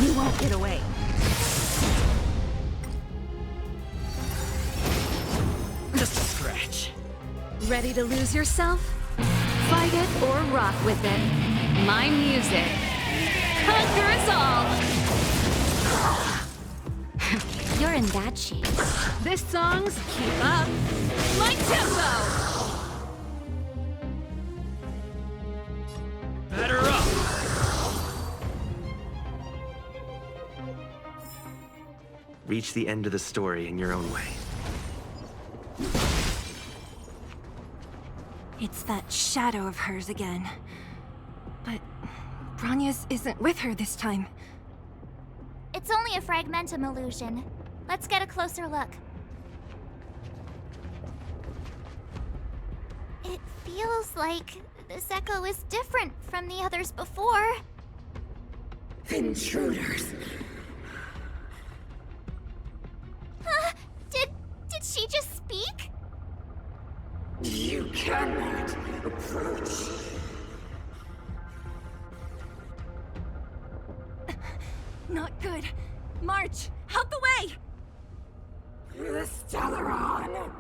You won't get away. Just a scratch. Ready to lose yourself? Fight it or rock with it. My music conquers all! You're in bad shape. This song's Keep Up My Tempo! Batter up! Reach the end of the story in your own way. It's that shadow of hers again. But Bronya's isn't with her this time. It's only a fragmentum illusion. Let's get a closer look. It feels like this echo is different from the others before. Intruders. Huh? Did she just speak? You cannot approach. Not good. March, out the way! The Stellaron.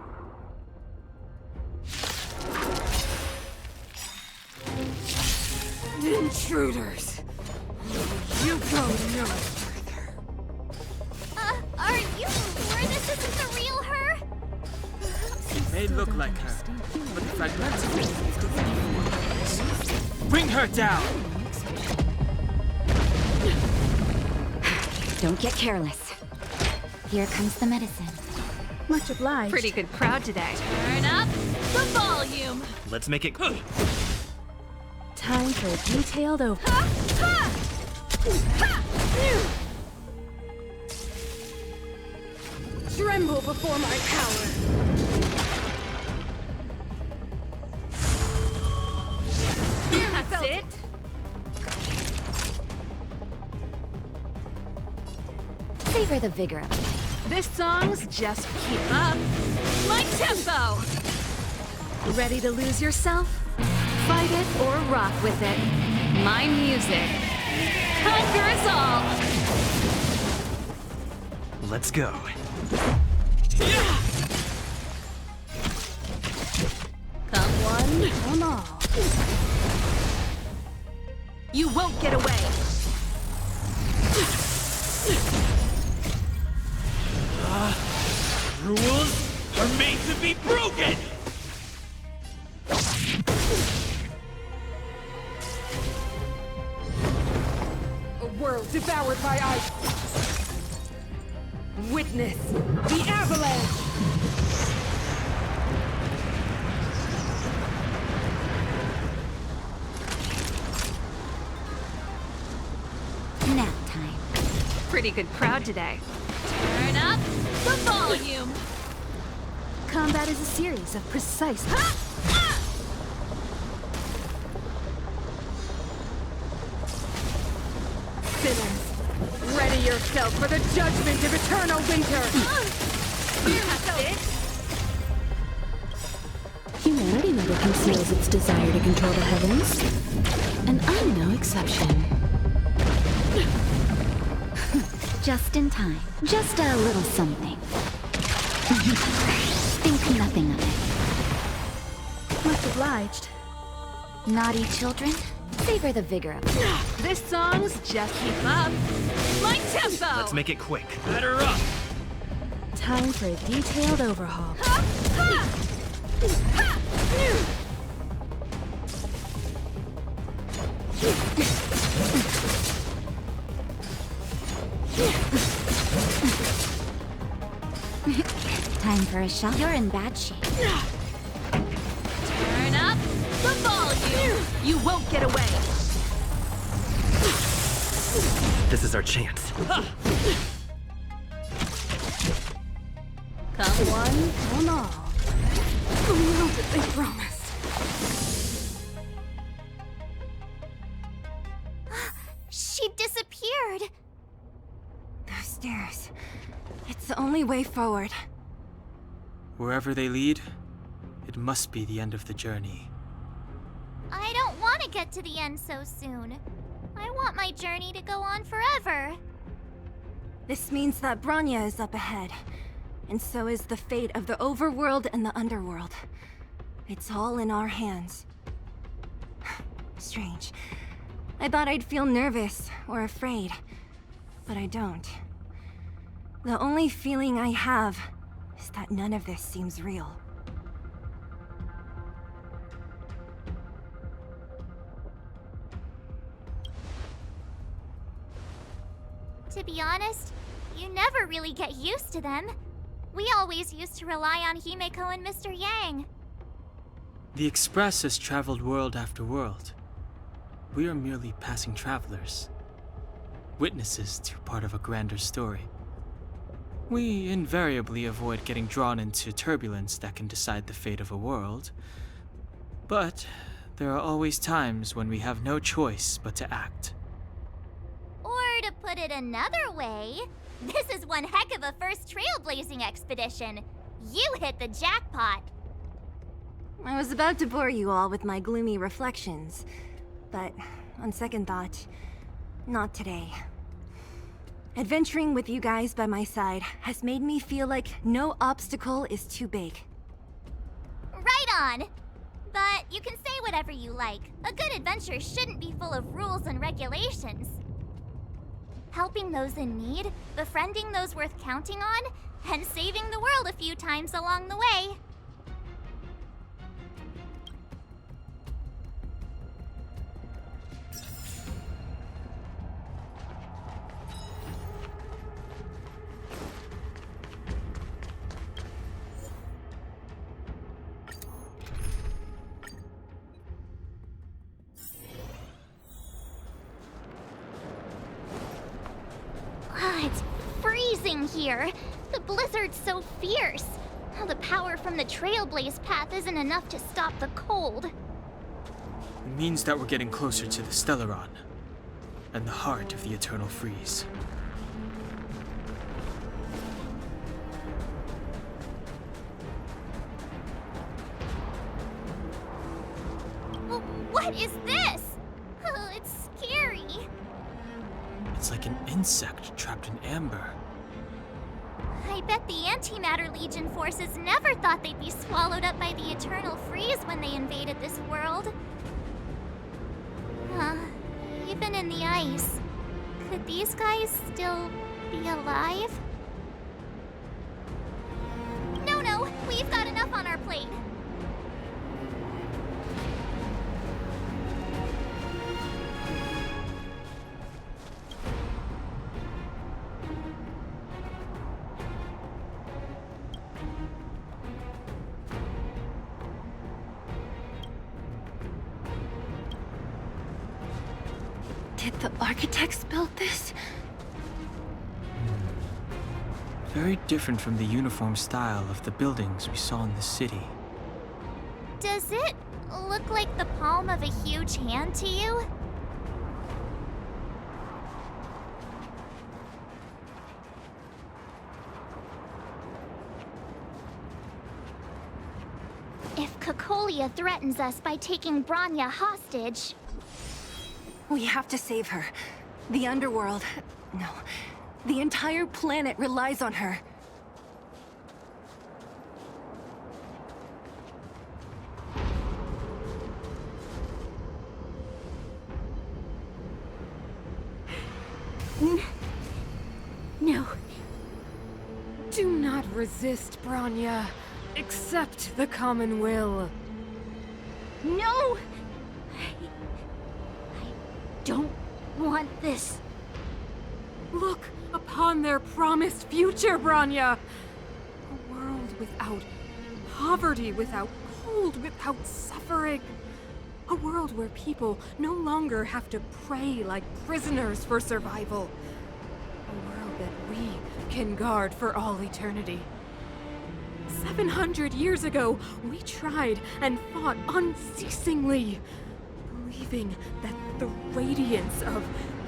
Intruders. You go no further. Are you sure this isn't the real her? She may look like her, but the fragmentum is different. Bring her down! Don't get careless. Here comes the medicine. Much obliged. Pretty good crowd today. Turn up the volume. Let's make it quick. Time for a detailed over. Tremble before my power! That's it. Savor the vigor of it. This song's just Keep Up My Tempo. Ready to lose yourself? Fight it or rock with it. My music conquers all! Let's go. Come one, come all. You won't get away! Rules are made to be broken! A world devoured by ice. Witness the avalanche. Nap time. Pretty good crowd today. Turn up the volume. Combat is a series of precise. Sinners, ready yourself for the judgment of eternal winter. That's it. Humanity never conceals its desire to control the heavens. And I'm no exception. Just in time. Just a little something. Think nothing of it. Much obliged. Naughty children, savor the vigor of it. This song's just Keep Up My Tempo. Let's make it quick. Batter up! Time for a detailed overhaul. Time for a shot. You're in bad shape. Turn up the volume. You won't get away. This is our chance. Come one, come all. Who knew what they promised? She disappeared. Those stairs. It's the only way forward. Wherever they lead, it must be the end of the journey. I don't want to get to the end so soon. I want my journey to go on forever. This means that Bronya is up ahead, and so is the fate of the overworld and the underworld. It's all in our hands. Strange. I thought I'd feel nervous or afraid, but I don't. The only feeling I have is that none of this seems real. To be honest, you never really get used to them. We always used to rely on Himeko and Mr. Yang. The Express has traveled world after world. We are merely passing travelers, witnesses to part of a grander story. We invariably avoid getting drawn into turbulence that can decide the fate of a world. But there are always times when we have no choice but to act. Or to put it another way, this is one heck of a first trailblazing expedition. You hit the jackpot. I was about to bore you all with my gloomy reflections, but on second thought, not today. Adventuring with you guys by my side has made me feel like no obstacle is too big. Right on! But you can say whatever you like. A good adventure shouldn't be full of rules and regulations. Helping those in need, befriending those worth counting on, and saving the world a few times along the way. It's freezing here. The blizzard's so fierce. The power from the Trailblaze path isn't enough to stop the cold. It means that we're getting closer to the Stellaron, and the heart of the Eternal Freeze. What is this? It's scary. It's like an insect trapped in amber. I bet the Antimatter Legion forces never thought they'd be swallowed up by the Eternal Freeze when they invaded this world. Even in the ice, could these guys still be alive? No, we've got enough on our plate. Did the architects build this? Very different from the uniform style of the buildings we saw in the city. Does it look like the palm of a huge hand to you? If Cocolia threatens us by taking Bronya hostage... We have to save her. The underworld... No. The entire planet relies on her. No. Do not resist, Bronya. Accept the common will. No! I don't want this. Look upon their promised future, Bronya! A world without poverty, without cold, without suffering. A world where people no longer have to pray like prisoners for survival. A world that we can guard for all eternity. 700 years ago, we tried and fought unceasingly, believing that the radiance of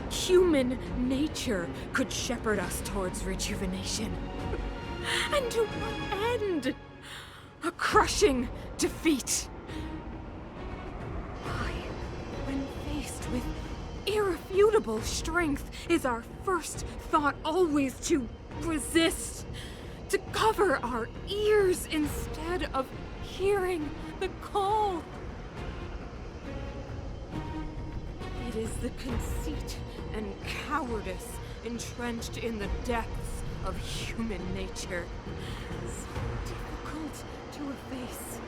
human nature could shepherd us towards rejuvenation. And to what end? A crushing defeat. Why with irrefutable strength, is our first thought always to resist, to cover our ears instead of hearing the call. It is the conceit and cowardice entrenched in the depths of human nature, so difficult to efface.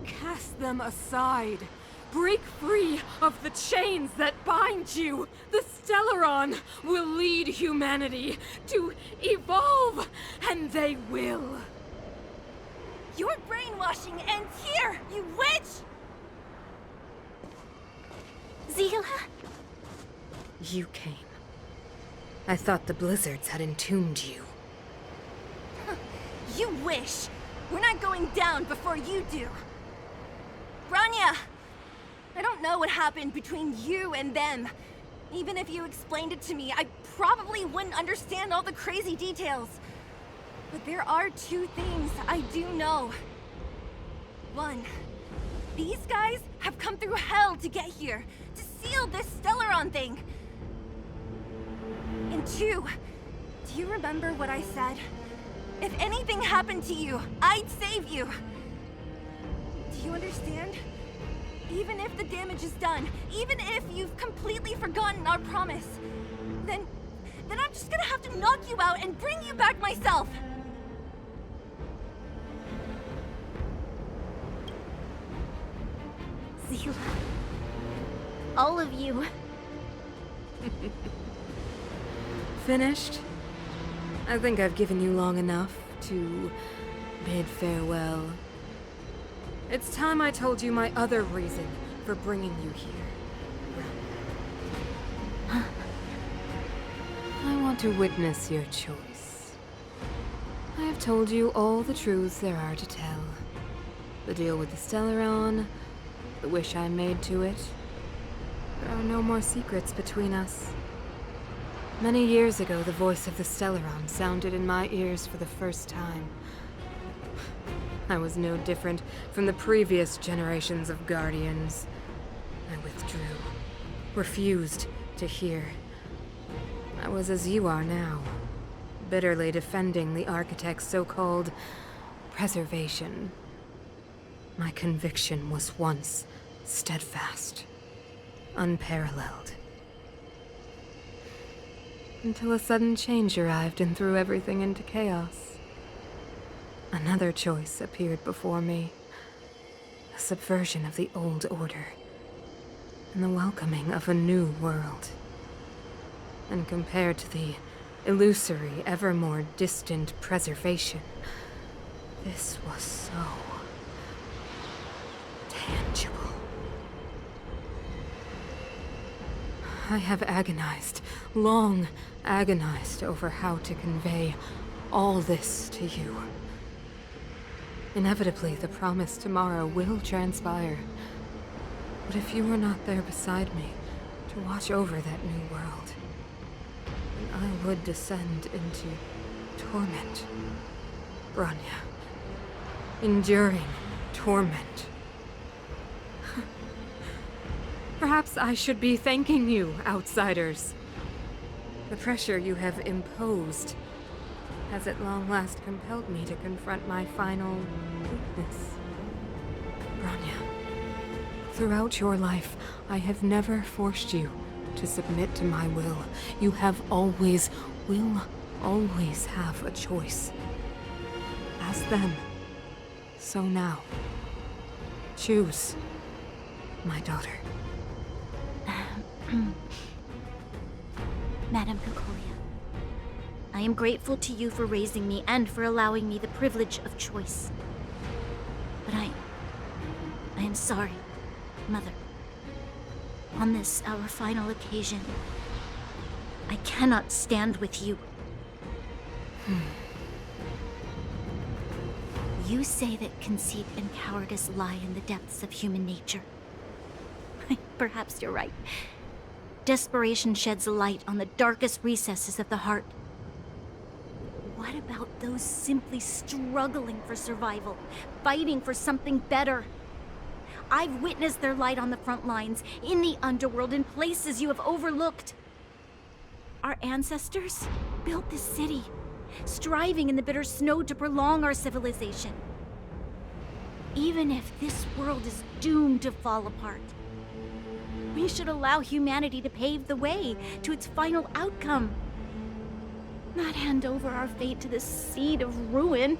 Cast them aside. Break free of the chains that bind you. The Stellaron will lead humanity to evolve, and they will. Your brainwashing ends here, you witch! Zila? You came. I thought the blizzards had entombed you. You wish! We're not going down before you do! Branya! I don't know what happened between you and them. Even if you explained it to me, I probably wouldn't understand all the crazy details. But there are two things I do know. One, these guys have come through hell to get here, to seal this Stellaron thing. And two, do you remember what I said? If anything happened to you, I'd save you. Do you understand? Even if the damage is done, even if you've completely forgotten our promise, then I'm just gonna have to knock you out and bring you back myself. Zila. All of you. Finished? I think I've given you long enough to bid farewell. It's time I told you my other reason for bringing you here. I want to witness your choice. I have told you all the truths there are to tell. The deal with the Stellaron, the wish I made to it. There are no more secrets between us. Many years ago, the voice of the Stellaron sounded in my ears for the first time. I was no different from the previous generations of Guardians. I withdrew, refused to hear. I was as you are now, bitterly defending the Architect's so-called preservation. My conviction was once steadfast, unparalleled. Until a sudden change arrived and threw everything into chaos. Another choice appeared before me. A subversion of the old order. And the welcoming of a new world. And compared to the illusory, ever more distant preservation, this was so tangible. I have agonized, long agonized over how to convey all this to you. Inevitably, the promised tomorrow will transpire. But if you were not there beside me to watch over that new world, then I would descend into torment. Branya. Enduring torment. Perhaps I should be thanking you, outsiders. The pressure you have imposed has at long last compelled me to confront my final weakness. Branya, throughout your life, I have never forced you to submit to my will. You have always, will always have a choice. As then, so now. Choose, my daughter. Madame Cocolia, I am grateful to you for raising me and for allowing me the privilege of choice. But I am sorry, Mother. On this, our final occasion, I cannot stand with you. You say that conceit and cowardice lie in the depths of human nature. Perhaps you're right. Desperation sheds a light on the darkest recesses of the heart. What about those simply struggling for survival, fighting for something better? I've witnessed their light on the front lines, in the underworld, in places you have overlooked. Our ancestors built this city, striving in the bitter snow to prolong our civilization. Even if this world is doomed to fall apart, we should allow humanity to pave the way to its final outcome. Not hand over our fate to this seed of ruin.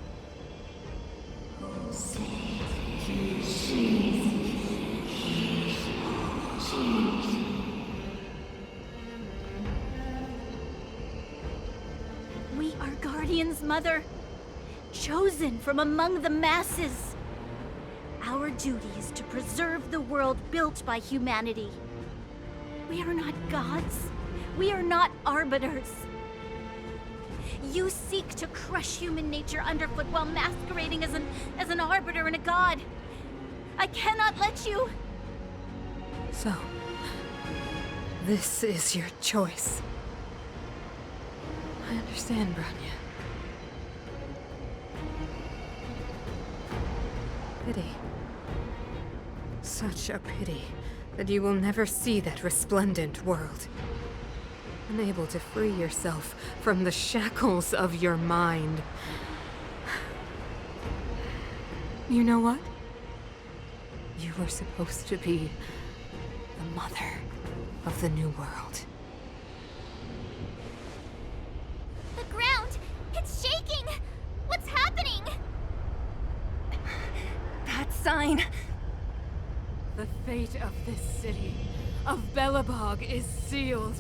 We are Guardians, Mother, chosen from among the masses. Our duty is to preserve the world built by humanity. We are not gods. We are not arbiters. You seek to crush human nature underfoot while masquerading as an arbiter and a god. I cannot let you. So, this is your choice. I understand, Bronya. Pity. Such a pity that you will never see that resplendent world. Unable to free yourself from the shackles of your mind. You know what? You were supposed to be the mother of the new world. The ground! It's shaking! What's happening? That sign. The fate of this city, of Belobog, is sealed.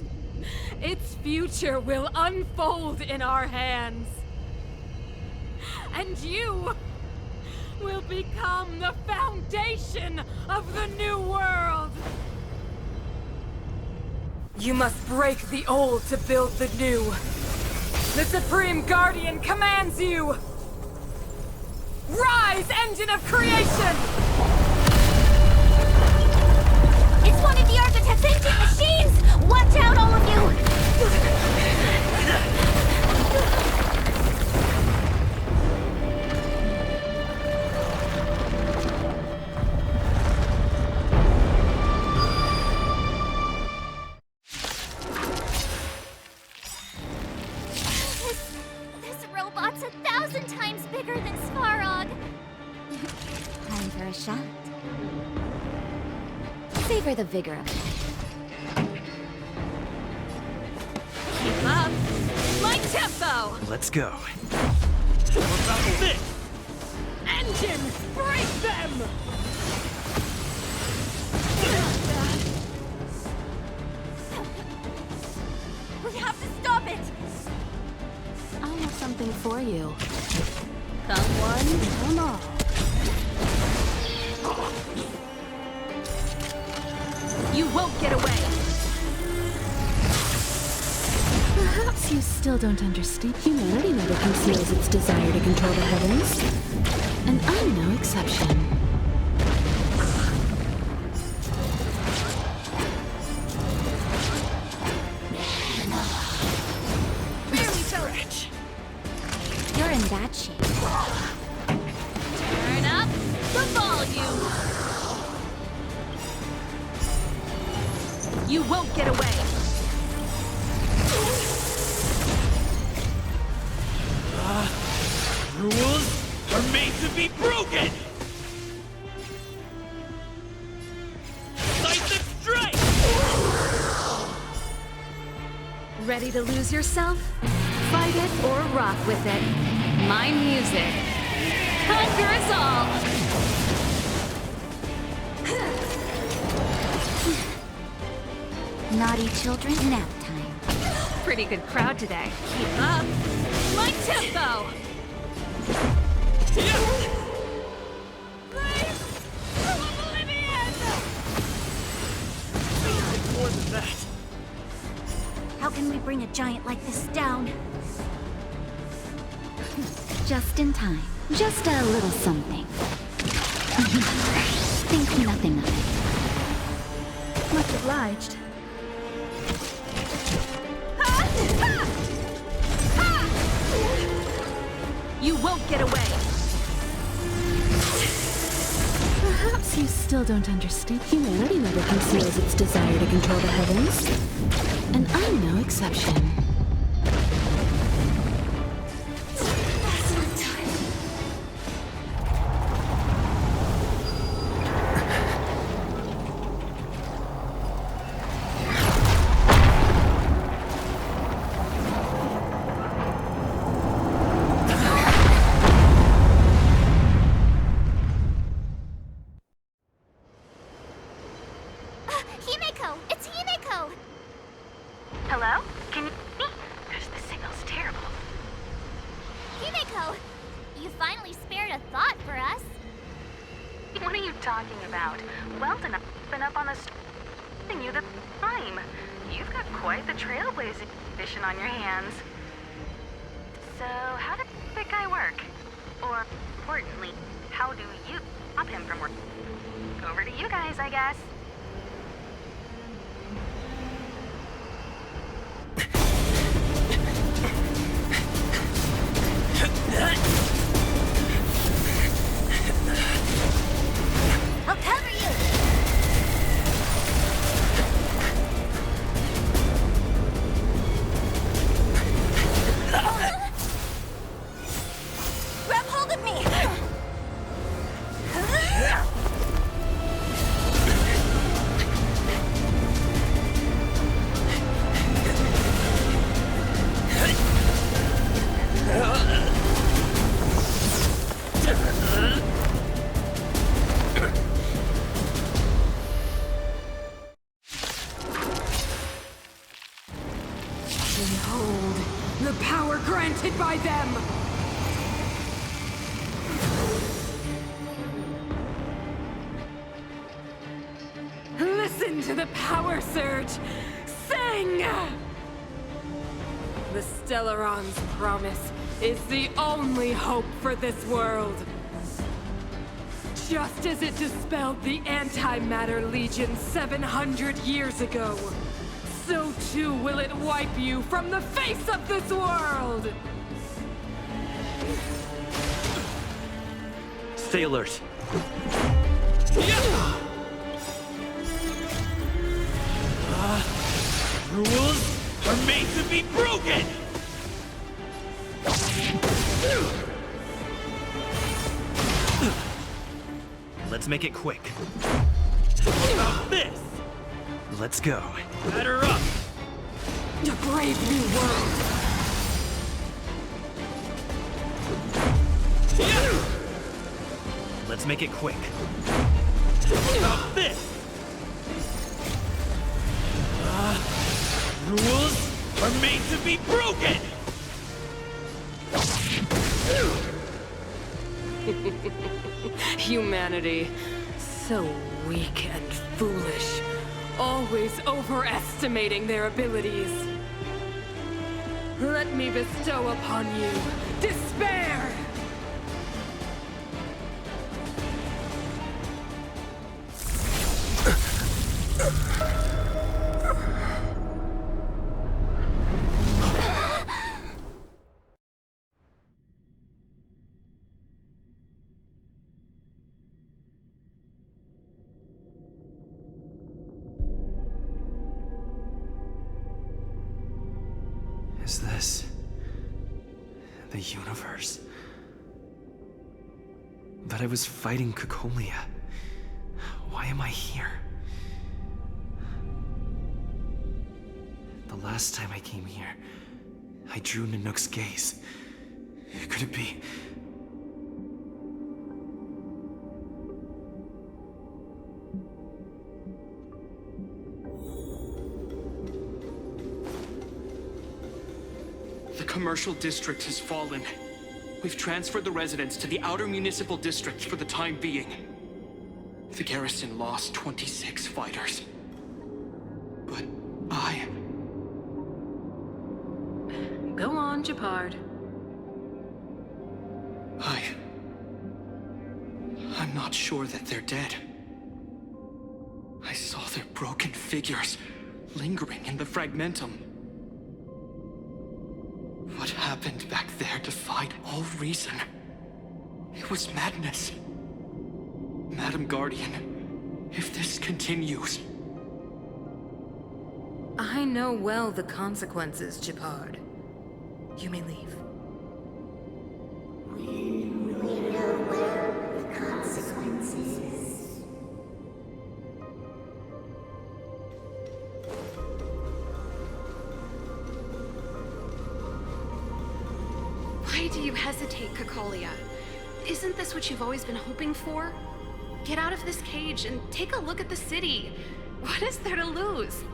Its future will unfold in our hands. And you will become the foundation of the new world. You must break the old to build the new. The Supreme Guardian commands you! Rise, engine of creation! It's one of the architect's ancient machines! Watch out, all of you! This robot's 1,000 times bigger than Svarog. Time for a shot. Savor the vigor of it. Keep up! My tempo! Let's go. How about this? Engine! Break them! We have to stop it! I'll have something for you. Come one, come all. You won't get away! Perhaps you still don't understand. Humanity never conceals its desire to control the heavens. And I'm no exception. Stretch. You're in bad shape. Turn up the volume! You won't get away! Rules are made to be broken! Decisive strike! Ready to lose yourself? Fight it or rock with it. My music conquers all! Naughty children, nap time. Pretty good crowd today. Keep up! My tempo! More than that. How can we bring a giant like this down? Just in time. Just a little something. Think nothing of it. Much obliged. You won't get away! Perhaps Perhaps you still don't understand. Humanity never conceals its desire to control the heavens. And I'm no exception. Himeko! It's Himeko! Hello? Can you hear me? Gosh, the signal's terrible. Himeko! You finally spared a thought for us. What are you talking about? Weldon, I've been up on the you the time. You've got quite the trailblazing mission on your hands. So, how did that guy work? Or, importantly, how do you stop him from working? Over to you guys, I guess. I'll cover you! Grab hold of me! Behold, the power granted by them! Listen to the power surge! Sing! The Stellaron's promise is the only hope for this world. Just as it dispelled the Antimatter Legion 700 years ago, so too will it wipe you from the face of this world! Stay alert. Rules are made to be broken! Let's make it quick. How about this? Let's go. Batter up! A brave new world! Let's make it quick. How about this? Rules are made to be broken! Humanity, so weak and foolish, always overestimating their abilities. Let me bestow upon you despair! Is this the universe? That I was fighting Cocolia. Why am I here? The last time I came here, I drew Nanook's gaze. Could it be? The commercial district has fallen. We've transferred the residents to the outer municipal districts for the time being. The garrison lost 26 fighters. But Go on, Japard. I'm not sure that they're dead. I saw their broken figures lingering in the fragmentum. What happened back there defied all reason. It was madness. Madam Guardian, if this continues... I know well the consequences, Gepard. You may leave. Why do you hesitate, Cacolia? Isn't this what you've always been hoping for? Get out of this cage and take a look at the city. What is there to lose?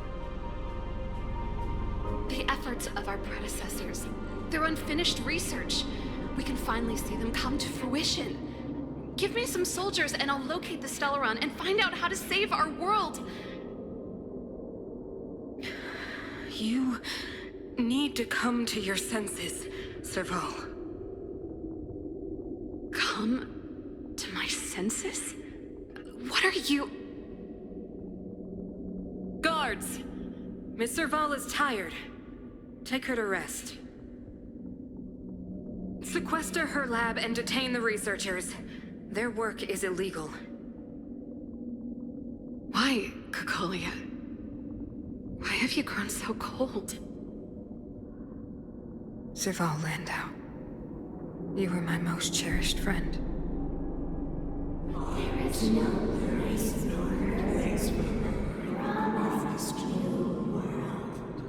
The efforts of our predecessors, their unfinished research. We can finally see them come to fruition. Give me some soldiers and I'll locate the Stellaron and find out how to save our world. You need to come to your senses, Serval. Come to my senses? What are you... Guards! Miss Serval is tired. Take her to rest. Sequester her lab and detain the researchers. Their work is illegal. Why, Cacolia? Why have you grown so cold? Serval Landau. You were my most cherished friend. There is no place nor place from this new world.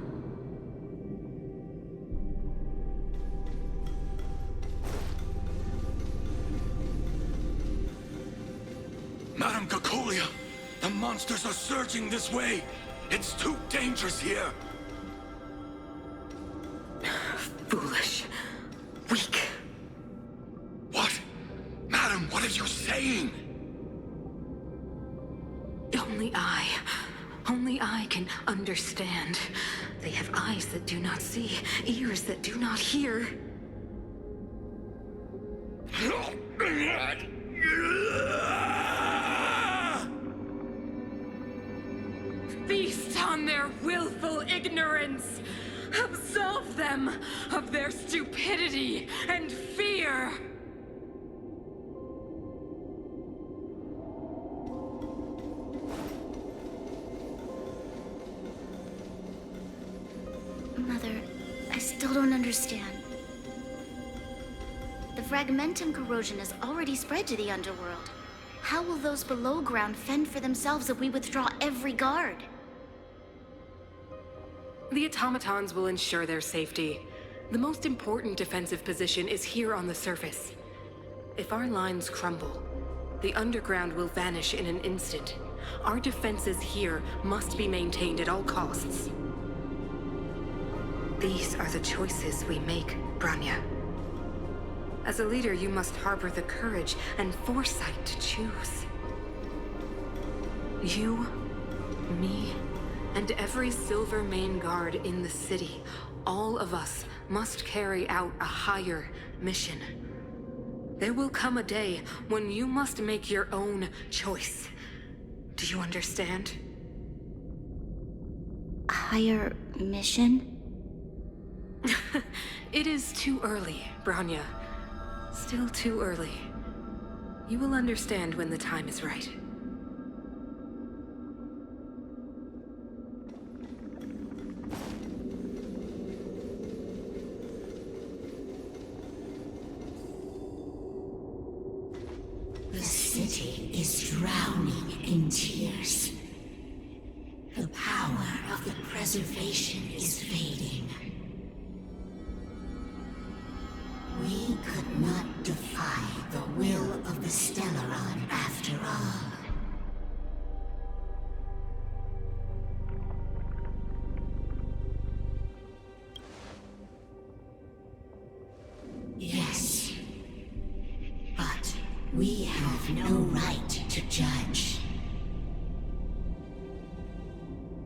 Madam Cacolia, the monsters are surging this way. It's too dangerous here. Foolish. Weak. What? Madam, what are you saying? Only I can understand. They have eyes that do not see, ears that do not hear. Feast on their willful ignorance! Absolve them of their stupidity and fear! Mother, I still don't understand. The fragmentum corrosion has already spread to the underworld. How will those below ground fend for themselves if we withdraw every guard? The automatons will ensure their safety. The most important defensive position is here on the surface. If our lines crumble, the underground will vanish in an instant. Our defenses here must be maintained at all costs. These are the choices we make, Branya. As a leader, you must harbor the courage and foresight to choose. You, me, and every Silver Main Guard in the city, all of us must carry out a higher mission. There will come a day when you must make your own choice. Do you understand? A higher mission? It is too early, Branya. Still too early. You will understand when the time is right. The city is drowning in tears. The power of the preservation is fading. We could not defy the will of the Stellaron after all. Yes, but we have no right to judge.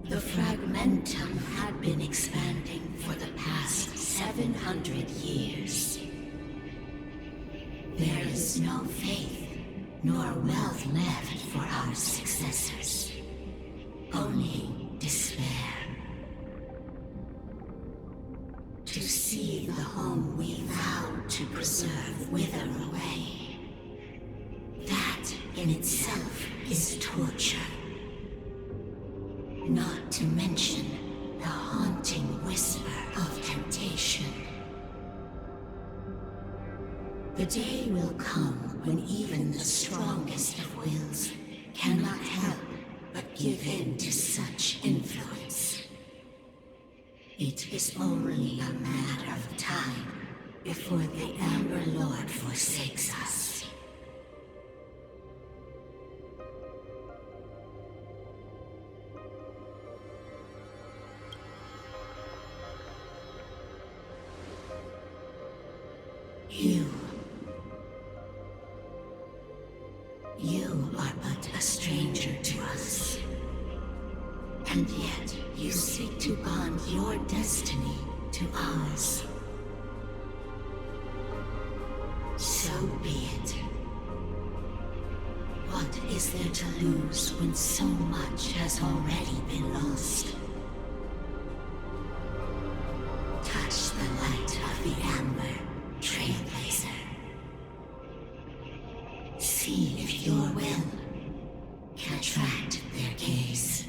The fragmentum had been expanding for the past 700 years. There is no faith nor wealth left for our successors. Only despair. To see the home we vowed to preserve wither away. That in itself is torture. Not to mention the haunting whisper of temptation. The day will come when even the strongest of wills cannot help but give in to such influence. It is only a matter of time before the Amber Lord forsakes us. You are but a stranger to us. And yet, you seek to bond your destiny to ours. So be it. What is there to lose when so much has already been lost? Touch the light of the Amber, Trailblazer. See if your will can attract their gaze.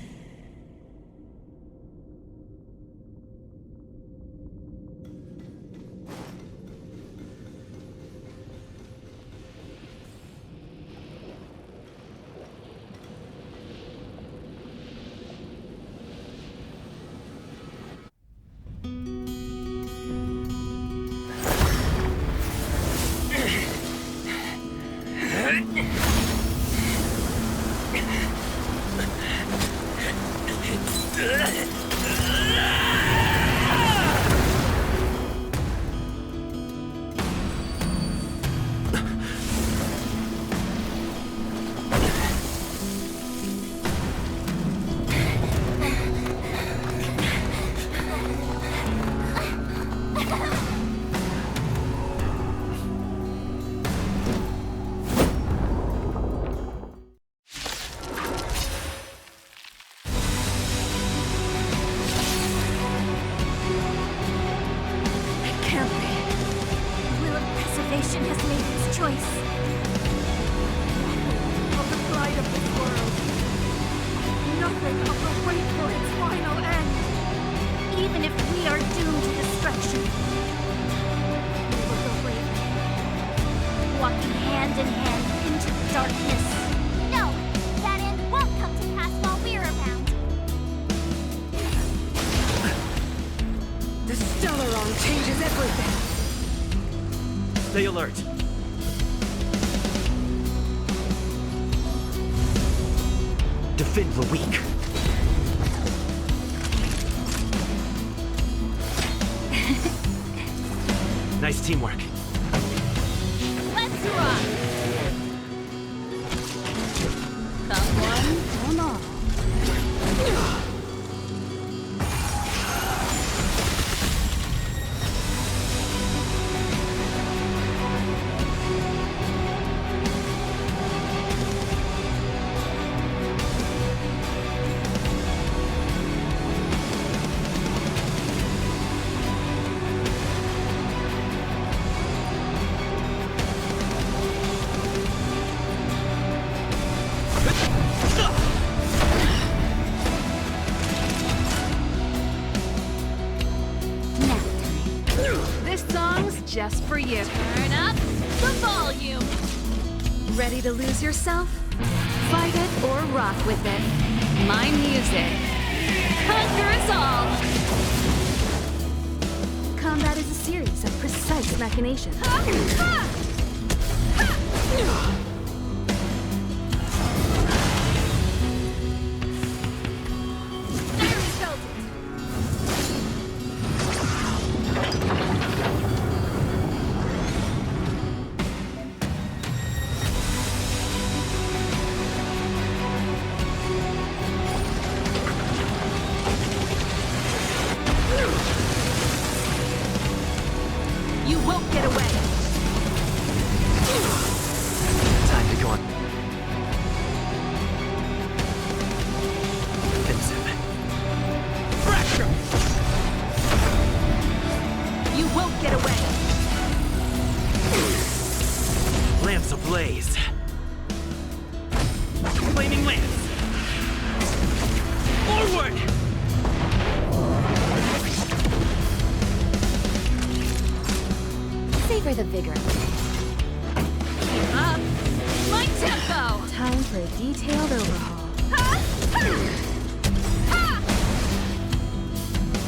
Has made its choice. Of the plight of this world. Nothing of the wait for its final end. Even if we are doomed to destruction, we will go bravely, walking hand in hand into the darkness. No, that end won't come to pass while we're around. The Stellaron changes everything. Stay alert. Defend the weak. Nice teamwork. Let's rock! Come one, come all. Just for you. Turn up the volume. Ready to lose yourself? Fight it or rock with it. My music. Conquer us all. Combat is a series of precise machinations. You won't get away. Time to go on. Offensive. Fracture! You won't get away. Lance ablaze. Savor the vigor. Keep up. My tempo! Time for a detailed overhaul.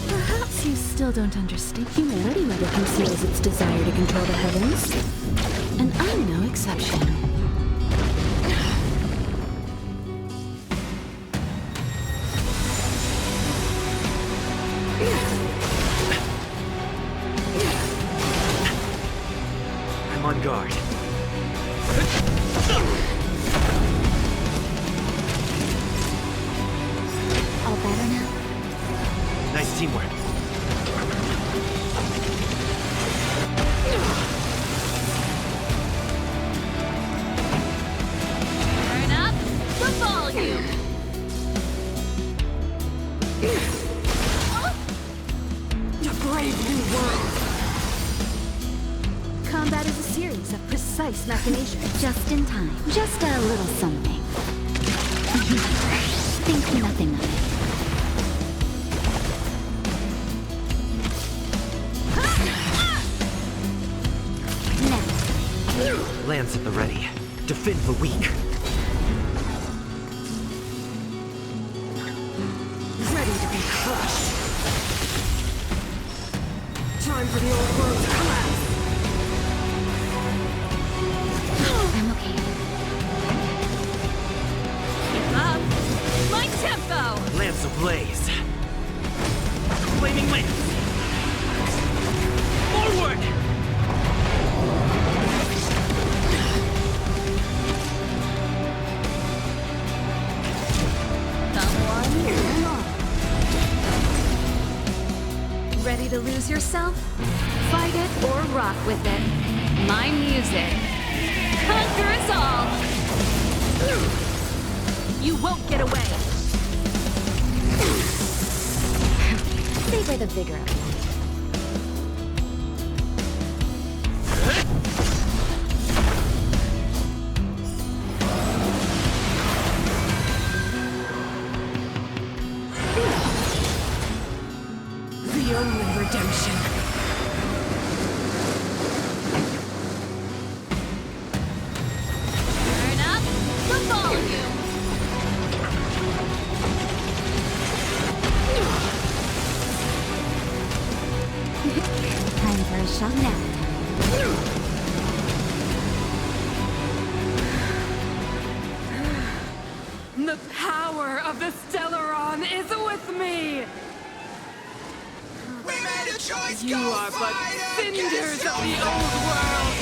Perhaps you still don't understand. Humanity never conceals its desire to control the heavens. And I'm no exception. I'm on guard. All better now? Nice teamwork. Turn up the volume. A brave new world. Combat is a series of precise machinations. Just in time. Just a little something. Think nothing of it. Now, Lance at the ready. Defend the weak. Ready to be crushed. Time for the old world to collapse. I'm okay. Keep up. My tempo! Lance ablaze. Flaming lance. Forward! Ready to lose yourself? Fight it or rock with it. My music. Conquer us all! You won't get away! Savor the vigor of it. The only redemption. Turn up the volume! Time for a shot now. The power of the Stellaron is with me! You are but cinders of the old world,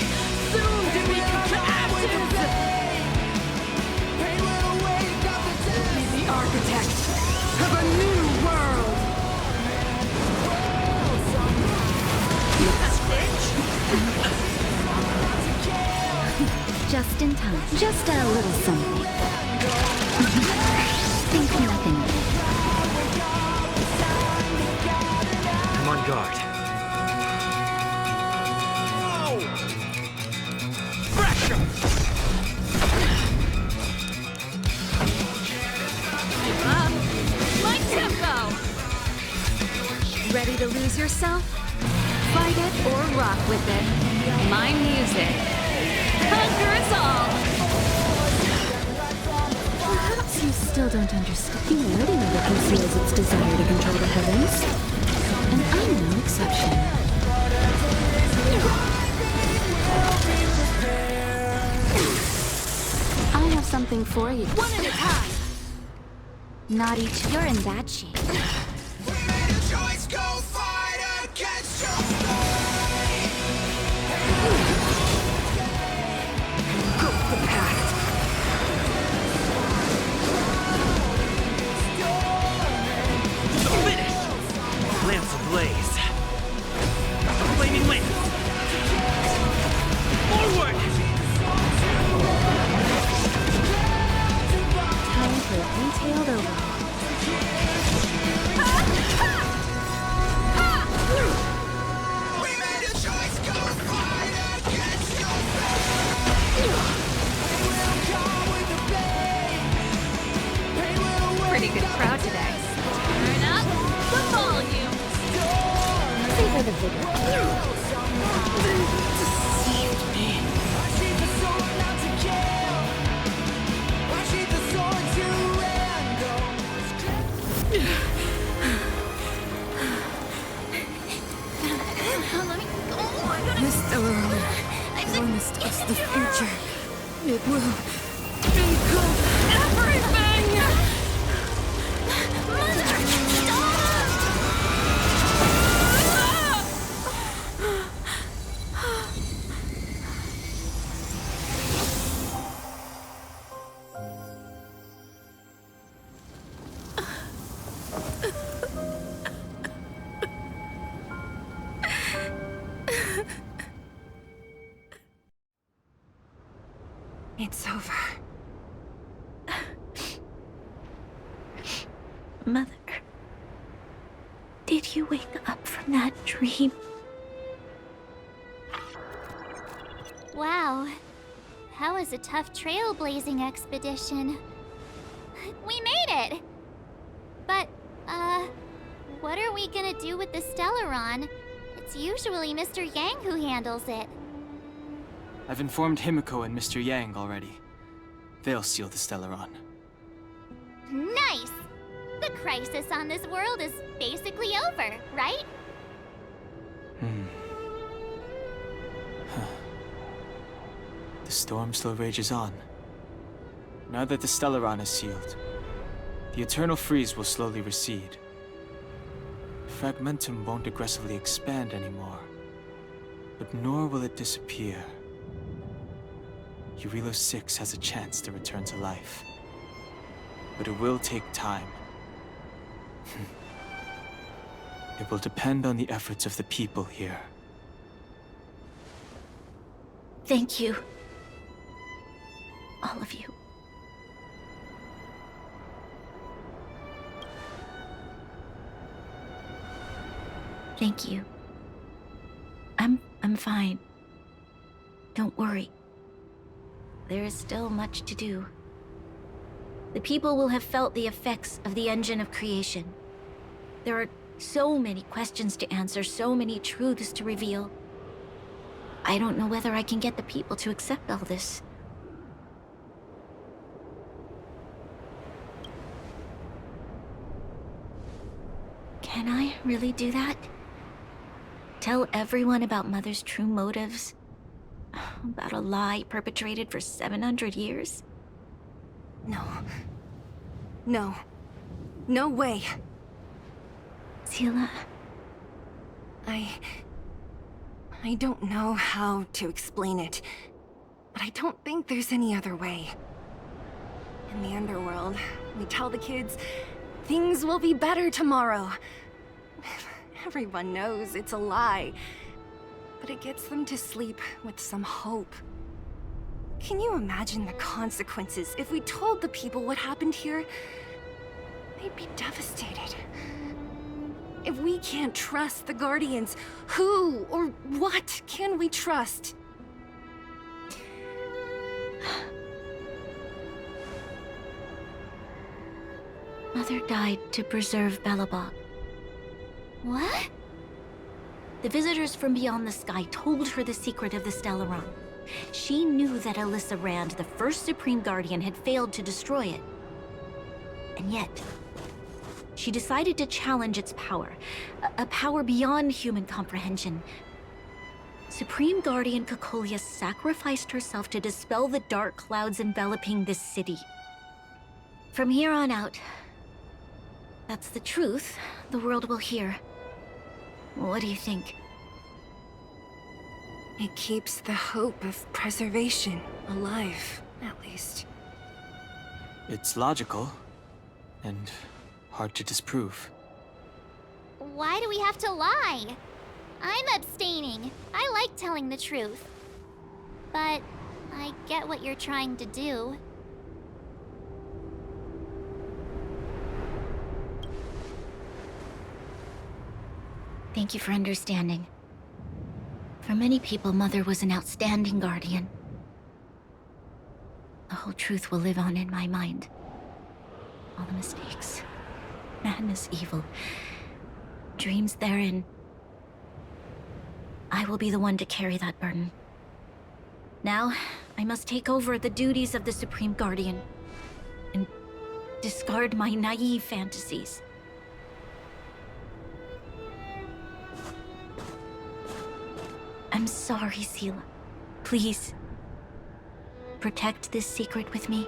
soon to become ashes! Be the architect of a new world! Just in time. Just a little something. Think nothing of it. I'm on guard. Fracture! Keep up. My tempo! Ready to lose yourself? Fight it or rock with it. My music. Conquer us all! Perhaps you still don't understand. Humanity never conceals its desire to control the heavens. And I'm no exception. I have something for you. One at a time! Not each. You're in bad shape. The past. Finish! Lance ablaze. Flaming lance. Forward! Time for a detailed overhaul. Pretty good crowd today. Turn up the volume! Savor the vigor. Warmest is the future. It will become everything! Mother, It's over. Mother, did you wake up from that dream? Wow. That was a tough trailblazing expedition. We made it! But, what are we gonna do with the Stellaron? It's usually Mr. Yang who handles it. I've informed Himiko and Mr. Yang already. They'll seal the Stellaron. Nice! The crisis on this world is basically over, right? The storm still rages on. Now that the Stellaron is sealed, the eternal freeze will slowly recede. Fragmentum won't aggressively expand anymore, but nor will it disappear. Urilo 6 has a chance to return to life, but it will take time. It will depend on the efforts of the people here. Thank you. All of you. Thank you. I'm fine. Don't worry. There is still much to do. The people will have felt the effects of the engine of creation. There are so many questions to answer, so many truths to reveal. I don't know whether I can get the people to accept all this. Can I really do that? Tell everyone about Mother's true motives? About a lie perpetrated for 700 years? No. No. No way. Sila, I don't know how to explain it, but I don't think there's any other way. In the underworld, we tell the kids, things will be better tomorrow. Everyone knows it's a lie, but it gets them to sleep with some hope. Can you imagine the consequences if we told the people what happened here? They'd be devastated. If we can't trust the Guardians, who or what can we trust? Mother died to preserve Belobog. What? The visitors from beyond the sky told her the secret of the Stellaron. She knew that Alyssa Rand, the first Supreme Guardian, had failed to destroy it. And yet, she decided to challenge its power. A power beyond human comprehension. Supreme Guardian Cocolia sacrificed herself to dispel the dark clouds enveloping this city. From here on out, that's the truth the world will hear. What do you think? It keeps the hope of preservation alive, at least. It's logical, and hard to disprove. Why do we have to lie? I'm abstaining. I like telling the truth. But I get what you're trying to do. Thank you for understanding. For many people, Mother was an outstanding guardian. The whole truth will live on in my mind. All the mistakes, madness, evil, dreams therein. I will be the one to carry that burden. Now, I must take over the duties of the Supreme Guardian and discard my naive fantasies. I'm sorry, Seela. Please, protect this secret with me.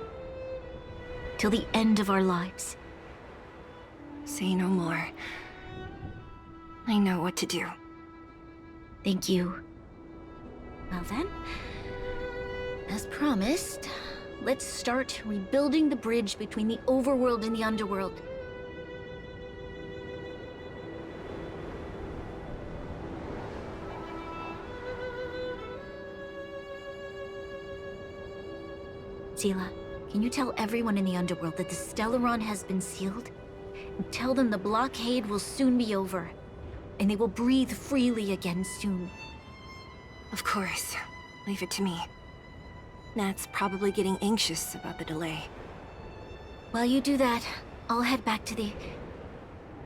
Till the end of our lives. Say no more. I know what to do. Thank you. Well then, as promised, let's start rebuilding the bridge between the overworld and the underworld. Seela, can you tell everyone in the underworld that the Stellaron has been sealed? And tell them the blockade will soon be over, and they will breathe freely again soon. Of course. Leave it to me. Nat's probably getting anxious about the delay. While you do that, I'll head back to the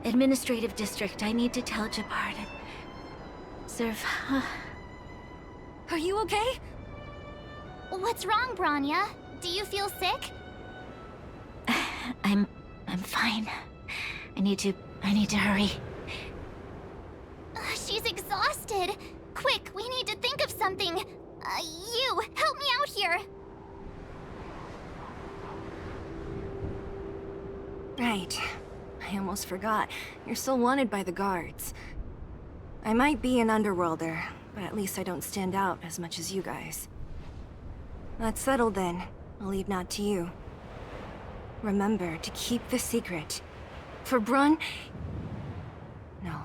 administrative district. I need to tell Jabard and serve. Are you okay? What's wrong, Branya? Do you feel sick? I'm fine. I need to hurry. She's exhausted. Quick, we need to think of something. You, help me out here. Right. I almost forgot. You're still wanted by the guards. I might be an underworlder, but at least I don't stand out as much as you guys. That's settled then. I'll leave Nat to you. Remember to keep the secret. For Brun... No.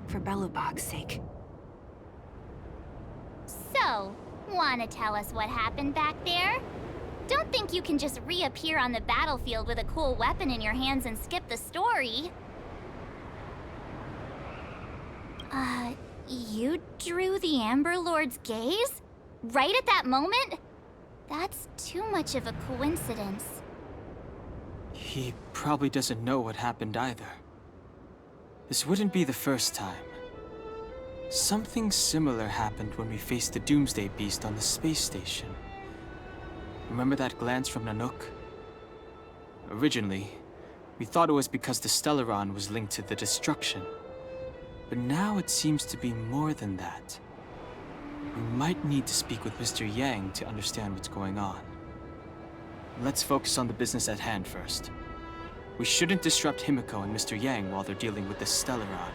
For Belobog's sake. So, wanna tell us what happened back there? Don't think you can just reappear on the battlefield with a cool weapon in your hands and skip the story. You drew the Amber Lord's gaze? Right at that moment? That's too much of a coincidence. He probably doesn't know what happened either. This wouldn't be the first time. Something similar happened when we faced the Doomsday Beast on the space station. Remember that glance from Nanook? Originally, we thought it was because the Stellaron was linked to the destruction. But now it seems to be more than that. We might need to speak with Mr. Yang to understand what's going on. Let's focus on the business at hand first. We shouldn't disrupt Himiko and Mr. Yang while they're dealing with the Stellaron.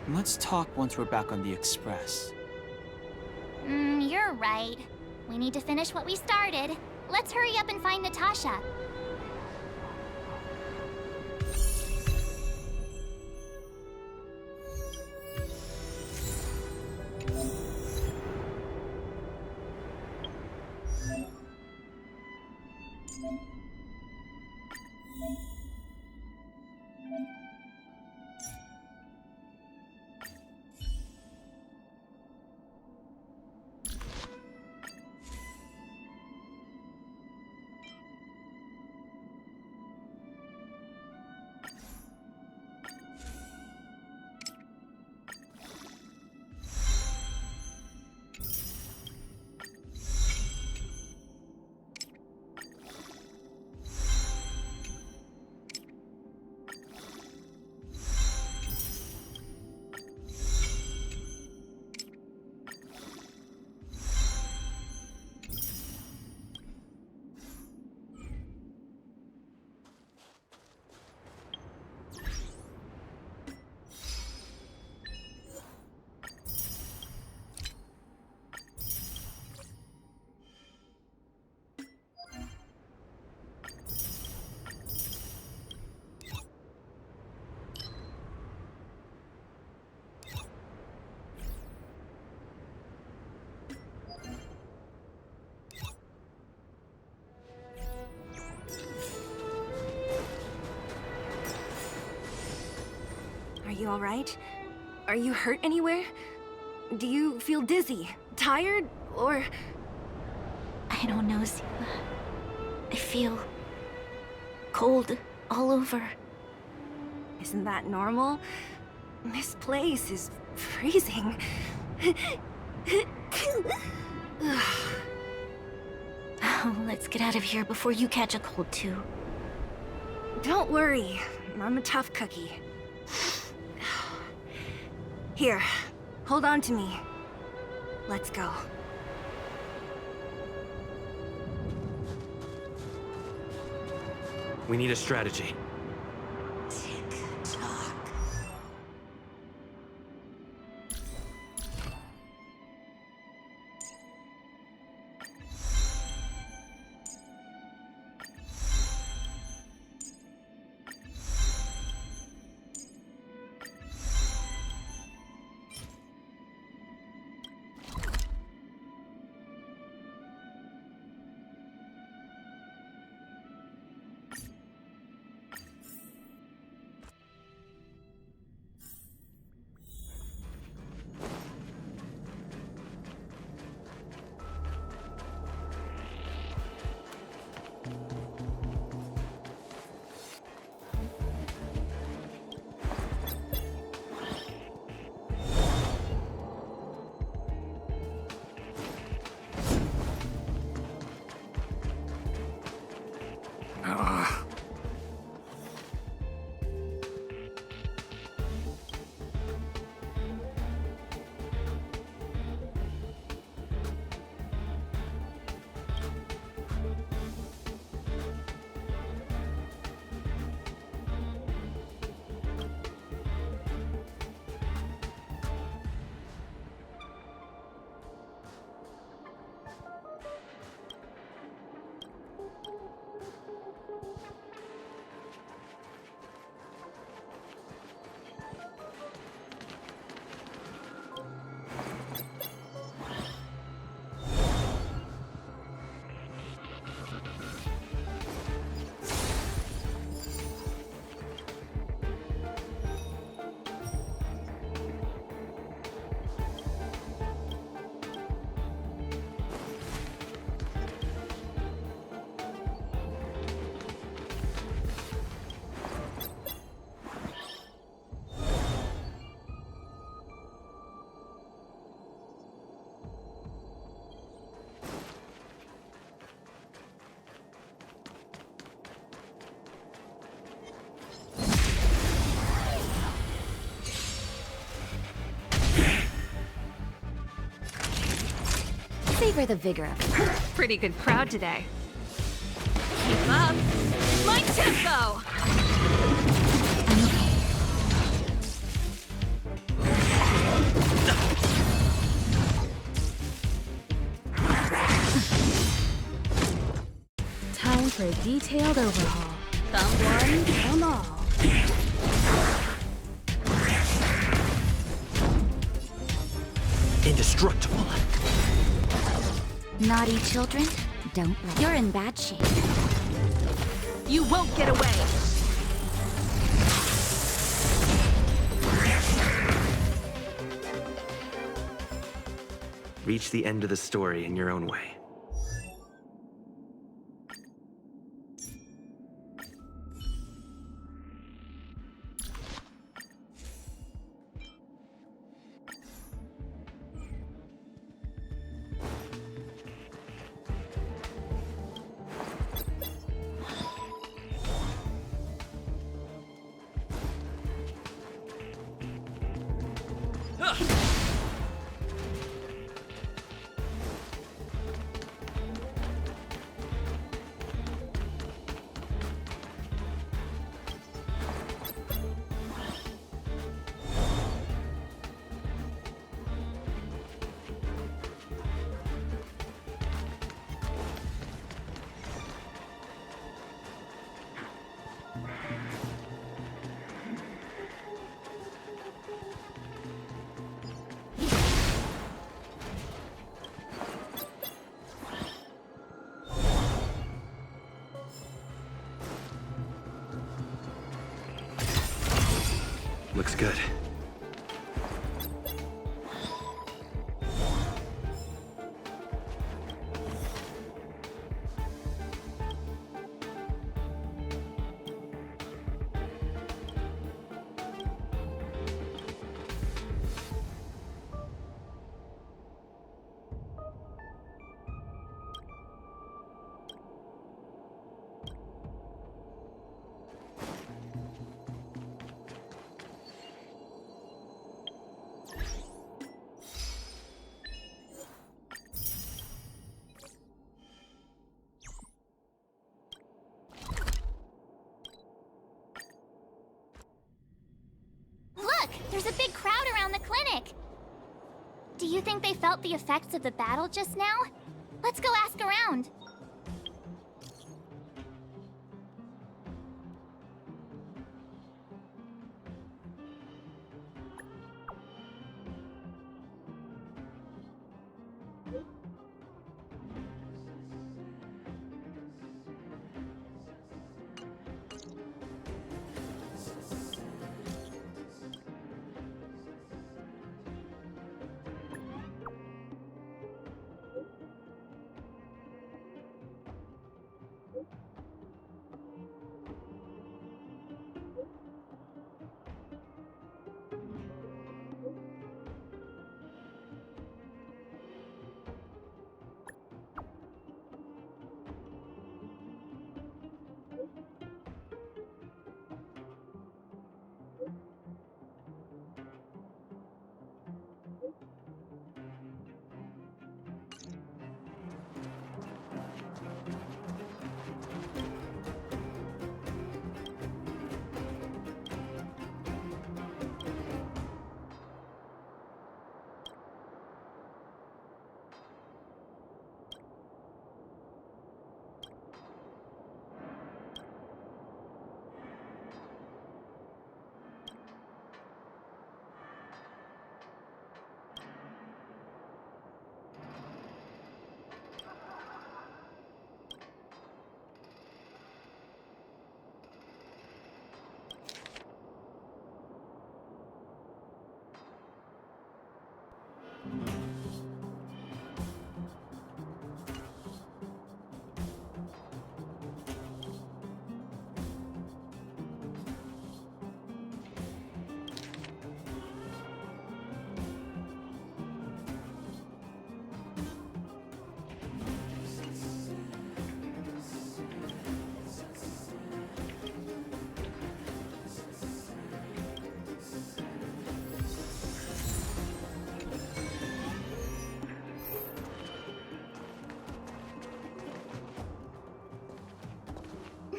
Let's talk once we're back on the Express. You're right. We need to finish what we started. Let's hurry up and find Natasha. Are you alright? Are you hurt anywhere? Do you feel dizzy, tired, or... I don't know, Seela. I feel cold all over. Isn't that normal? This place is freezing. Oh, let's get out of here before you catch a cold too. Don't worry, I'm a tough cookie. Here, hold on to me. Let's go. We need a strategy. Tick-tock. Savor the vigor of it. Pretty good crowd today. Keep up! My tempo! Time for a detailed overhaul. Come one, come all. Indestructible. Naughty children, don't let. You're in bad shape. You won't get away! Reach the end of the story in your own way. you think they felt the effects of the battle just now? Let's go ask around.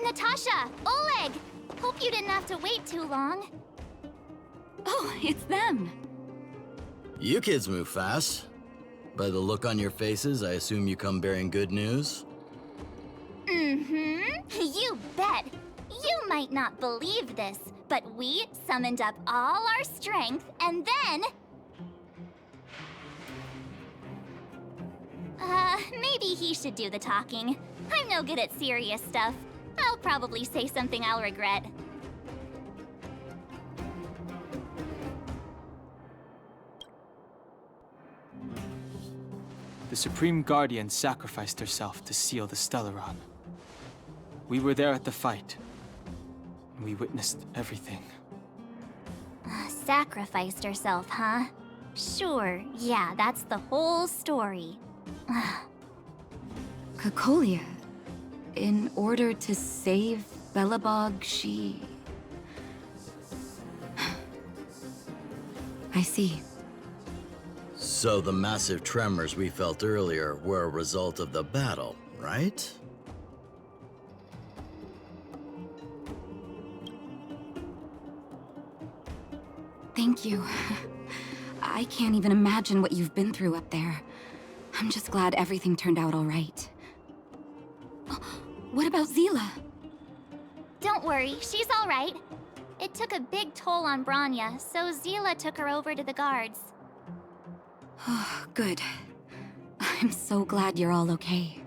Natasha! Oleg! Hope you didn't have to wait too long. Oh, it's them. You kids move fast. By the look on your faces, I assume you come bearing good news? Mm-hmm. You bet. You might not believe this, but we summoned up all our strength and then... maybe he should do the talking. I'm no good at serious stuff. I'll probably say something I'll regret. The Supreme Guardian sacrificed herself to seal the Stellaron. We were there at the fight. And we witnessed everything. Sacrificed herself, huh? Sure, yeah, that's the whole story. Cocolia, in order to save Belobog, she... I see. So the massive tremors we felt earlier were a result of the battle, right? Thank you. I can't even imagine what you've been through up there. I'm just glad everything turned out all right. What about Zila? Don't worry, she's all right. It took a big toll on Branya, so Zila took her over to the guards. Oh, good. I'm so glad you're all okay.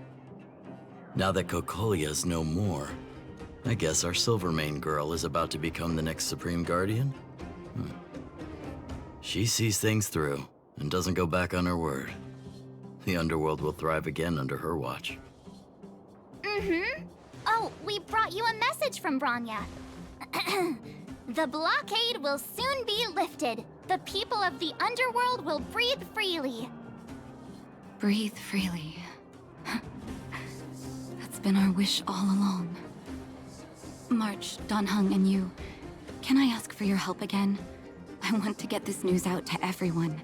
Now that Cocolia's no more, I guess our Silvermane girl is about to become the next Supreme Guardian? She sees things through and doesn't go back on her word. The underworld will thrive again under her watch. Mm-hmm. Oh, we brought you a message from Branya. The blockade will soon be lifted. The people of the underworld will breathe freely. Breathe freely. That's been our wish all along. March, Donhung, and you, can I ask for your help again? I want to get this news out to everyone.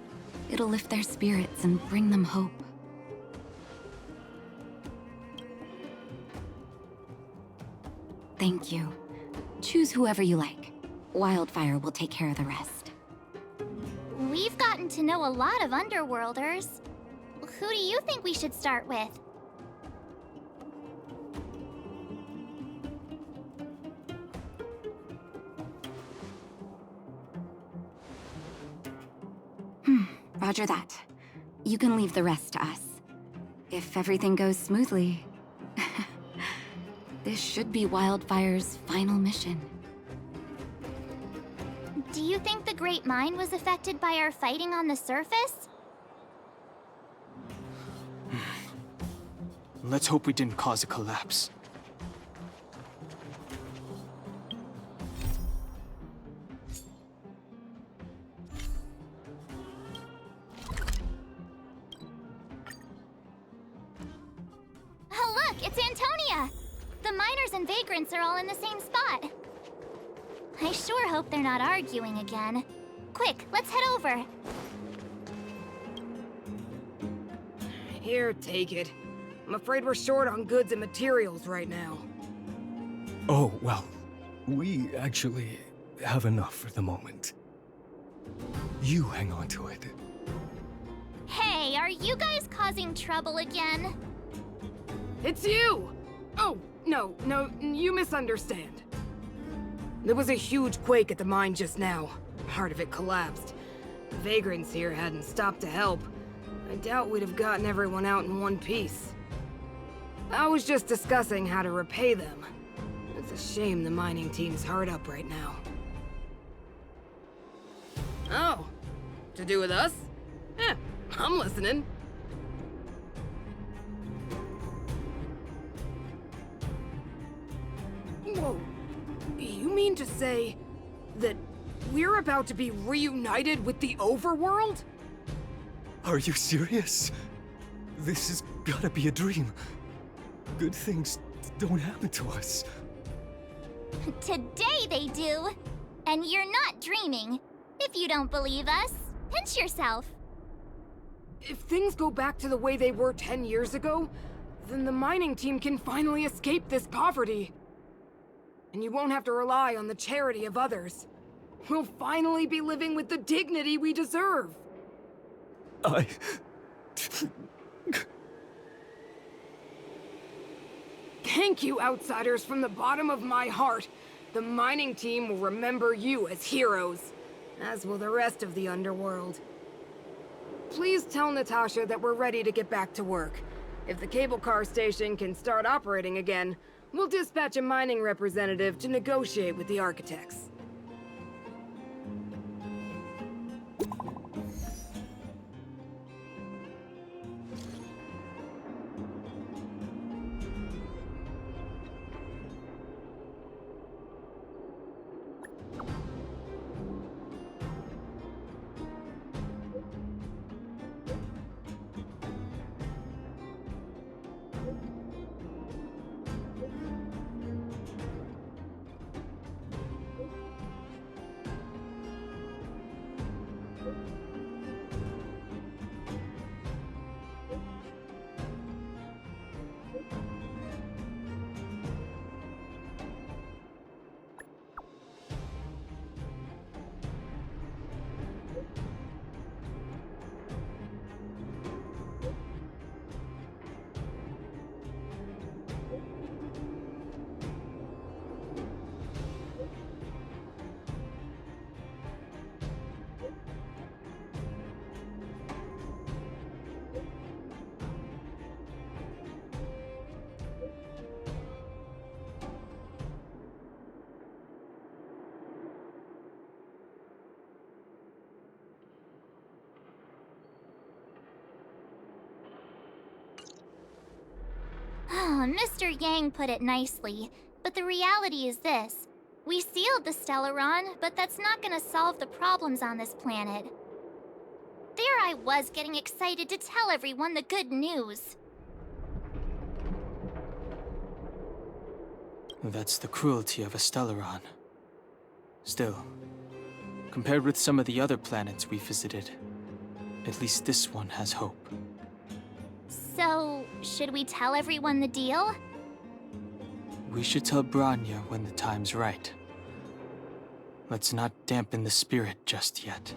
It'll lift their spirits and bring them hope. Thank you. Choose whoever you like. Wildfire will take care of the rest. We We've gotten to know a lot of Underworlders. Who do you think we should start with? Roger that. You can leave the rest to us. If everything goes smoothly, this should be Wildfire's final mission. Do you think the Great Mine was affected by our fighting on the surface? Let's hope we didn't cause a collapse. Oh look, it's Antonia! The miners and vagrants are all in the same spot. I sure hope they're not arguing again. Quick, let's head over. Here, take it. I'm afraid we're short on goods and materials right now. Oh, well, we actually have enough for the moment. You hang on to it. Hey, are you guys causing trouble again? It's you! Oh, no, you misunderstand. There was a huge quake at the mine just now. Part of it collapsed. The vagrants here hadn't stopped to help. I doubt we'd have gotten everyone out in one piece. I was just discussing how to repay them. It's a shame the mining team's hard up right now. Oh, to do with us? Eh, I'm listening. Whoa, you mean to say that we're about to be reunited with the overworld? Are you serious? This has gotta be a dream. Good things don't happen to us. Today they do. And you're not dreaming. If you don't believe us, pinch yourself. If things go back to the way they were 10 years ago, then the mining team can finally escape this poverty. And you won't have to rely on the charity of others. We'll finally be living with the dignity we deserve. Thank you, outsiders, from the bottom of my heart. The mining team will remember you as heroes, as will the rest of the underworld. Please tell Natasha that we're ready to get back to work. If the cable car station can start operating again, we'll dispatch a mining representative to negotiate with the architects. Mr. Yang put it nicely, but the reality is this. We sealed the Stellaron, but that's not gonna solve the problems on this planet. There I was getting excited to tell everyone the good news. That's the cruelty of a Stellaron. Still, compared with some of the other planets we visited, at least this one has hope. So, should we tell everyone the deal? We should tell Bronya when the time's right. Let's not dampen the spirit just yet.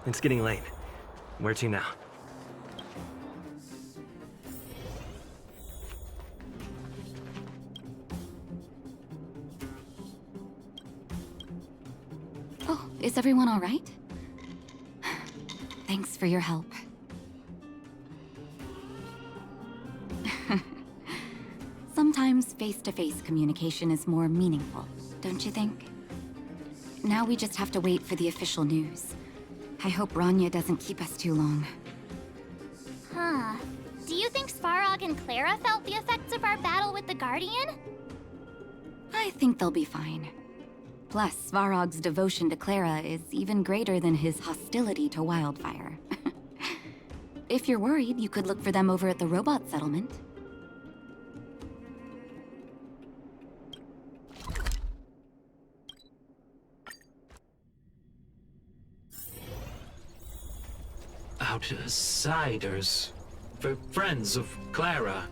It's getting late. Where to now? Oh, is everyone all right? Thanks for your help. Sometimes face-to-face communication is more meaningful, don't you think? Now we just have to wait for the official news. I hope Rania doesn't keep us too long. Huh. Do you think Svarog and Clara felt the effects of our battle with the Guardian? I think they'll be fine. Plus, Svarog's devotion to Clara is even greater than his hostility to Wildfire. If you're worried, you could look for them over at the robot settlement. Outsiders. For friends of Clara.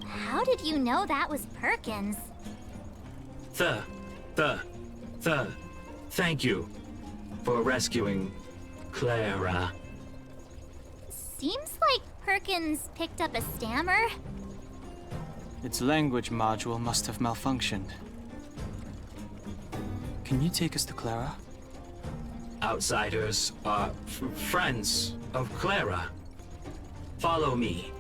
How did you know that was Perkins? Thank you for rescuing Clara. Seems like Perkins picked up a stammer. Its language module must have malfunctioned. Can you take us to Clara? Outsiders are friends of Clara. Follow me.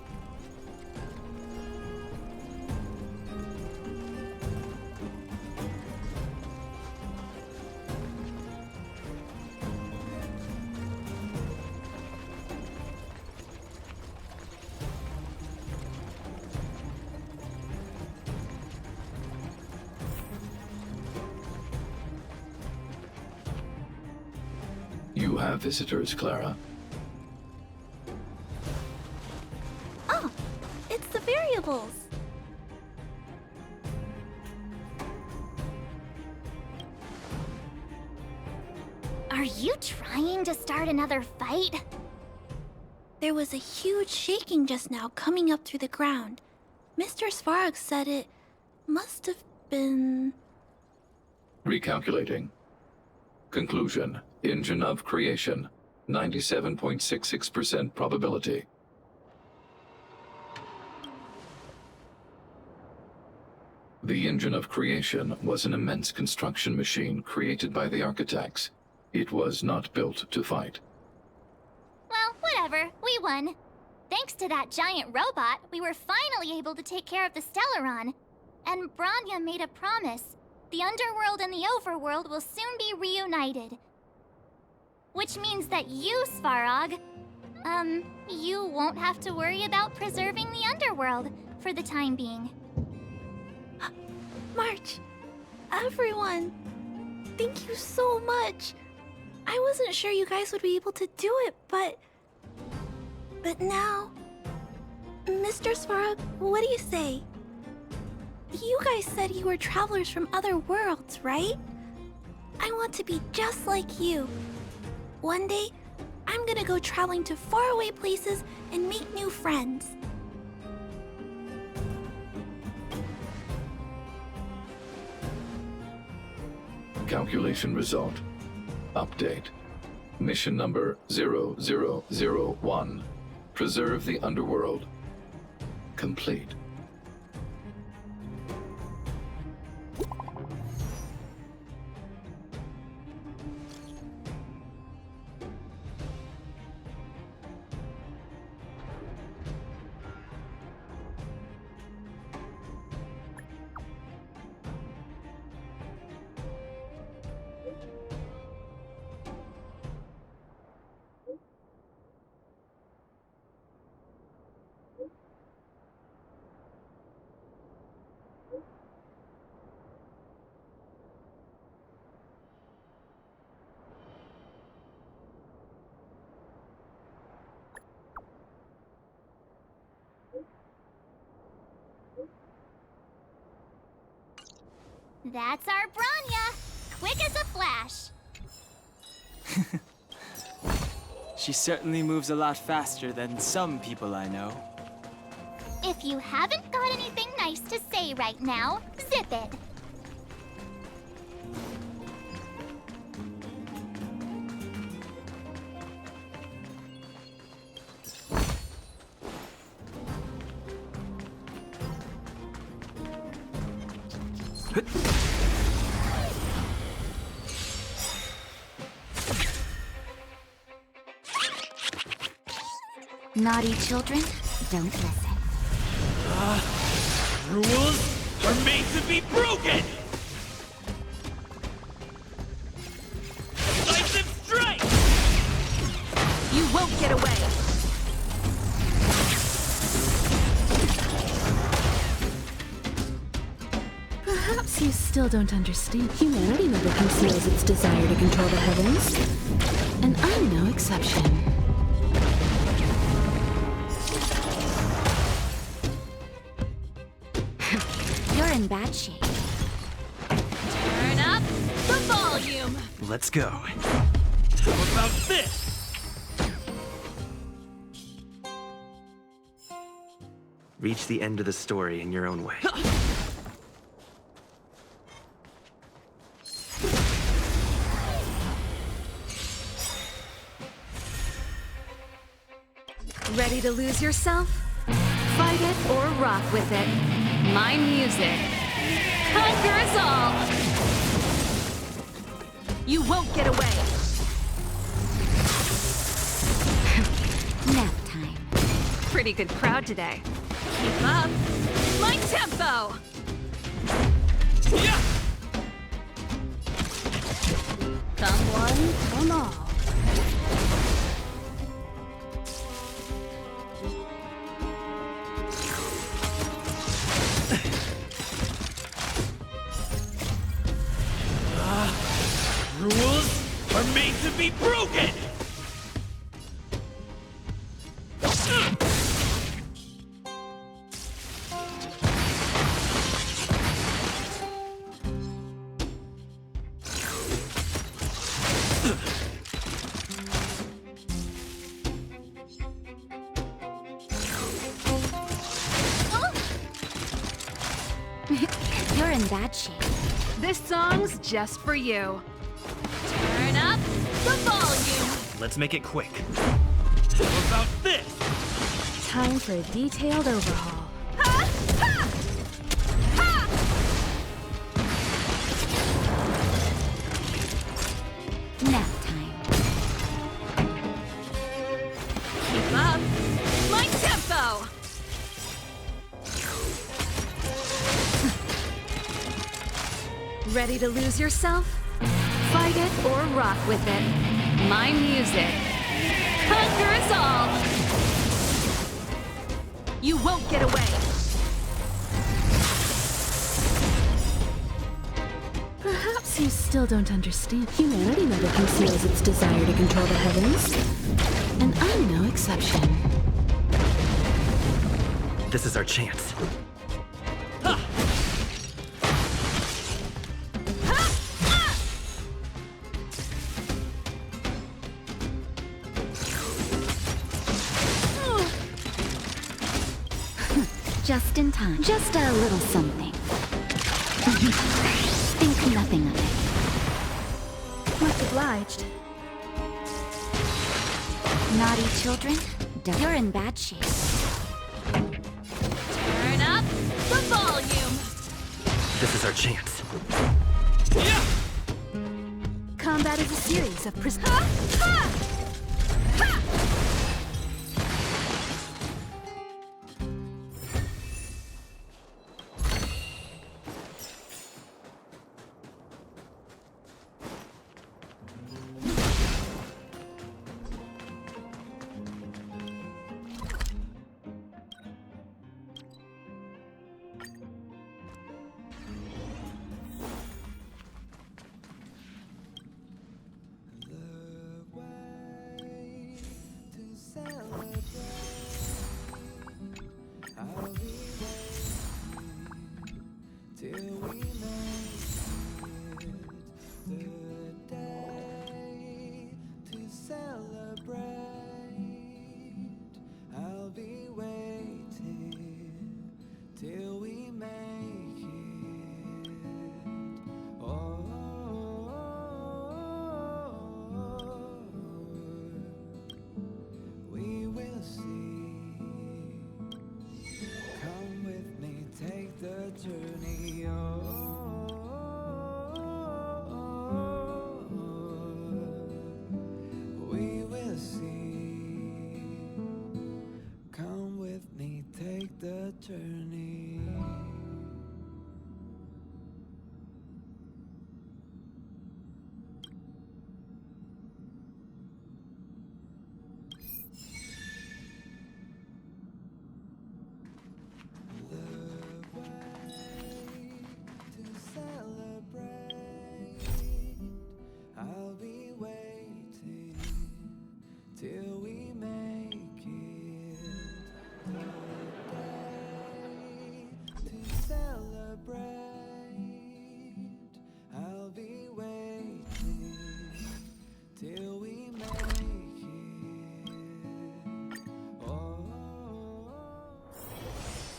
You have visitors, Clara. Oh, it's the variables. Are you trying to start another fight? There was a huge shaking just now coming up through the ground. Mr. Svarog said it must have been... Recalculating. Conclusion. Engine of creation. 97.66% probability. The engine of creation was an immense construction machine created by the architects. It was not built to fight. Well, whatever. We won. Thanks to that giant robot, we were finally able to take care of the Stellaron. And Branya made a promise. The underworld and the overworld will soon be reunited. Which means that you, Svarog, you won't have to worry about preserving the underworld for the time being. March, everyone, thank you so much. I wasn't sure you guys would be able to do it, but now... Mr. Svarog, what do you say? You guys said you were travelers from other worlds, right? I want to be just like you. One day, I'm gonna go traveling to faraway places and make new friends. Calculation result. Update. Mission number 0001. Preserve the underworld. Complete. That's our Branya! Quick as a flash! She certainly moves a lot faster than some people I know. If you haven't got anything nice to say right now, zip it! Naughty children, don't listen. Rules are made to be broken! Decisive strike! You won't get away! Perhaps you still don't understand. Humanity never conceals its desire to control the heavens. And I'm no exception. You're in bad shape. Turn up the volume. Let's go. How about this? Reach the end of the story in your own way. Ready to lose yourself? Fight it or rock with it. My music conquers all. You won't get away. Nap time. Pretty good crowd today. Keep up. My tempo. Yeah! Come one, come all. Rules are made to be broken! You're in bad shape. This song's just for you. Turn up the volume. Let's make it quick. How about this? Time for a detailed overhaul. Nap time. Keep up. My tempo. Ready to lose yourself? Fight it or rock with it. My music conquers all. You won't get away. Perhaps you still don't understand. Humanity never conceals its desire to control the heavens. And I'm no exception. This is our chance. Just in time. Just a little something. Think nothing of it. Much obliged. Naughty children, you're in bad shape. Turn up the volume. This is our chance. Combat is a series of Take the journey on.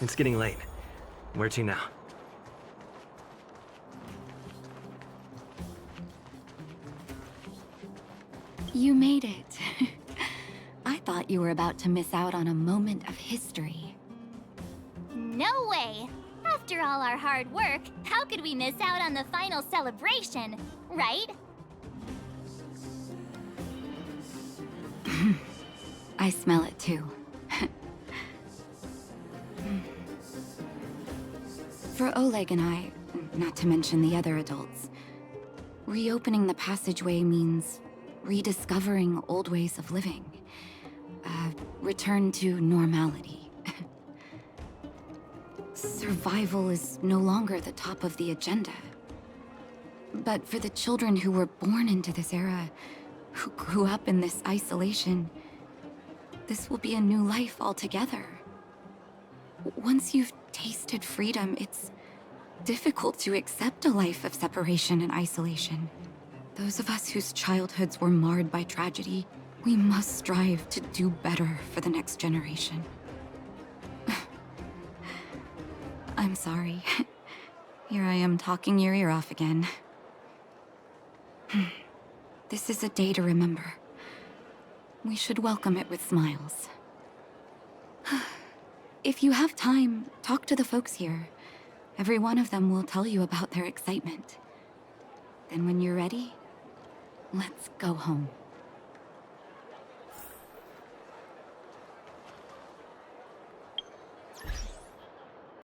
It's getting late. Where to now? You made it. I thought you were about to miss out on a moment of history. No way! After all our hard work, how could we miss out on the final celebration, right? I smell it too. For Oleg and I, not to mention the other adults, reopening the passageway means rediscovering old ways of living. Return to normality. Survival is no longer the top of the agenda. But for the children who were born into this era, who grew up in this isolation, this will be a new life altogether. Once you've tasted freedom, it's difficult to accept a life of separation and isolation. Those of us whose childhoods were marred by tragedy, we must strive to do better for the next generation. I'm sorry. Here I am talking your ear off again. This is a day to remember. We should welcome it with smiles. If you have time, talk to the folks here. Every one of them will tell you about their excitement. Then when you're ready, let's go home.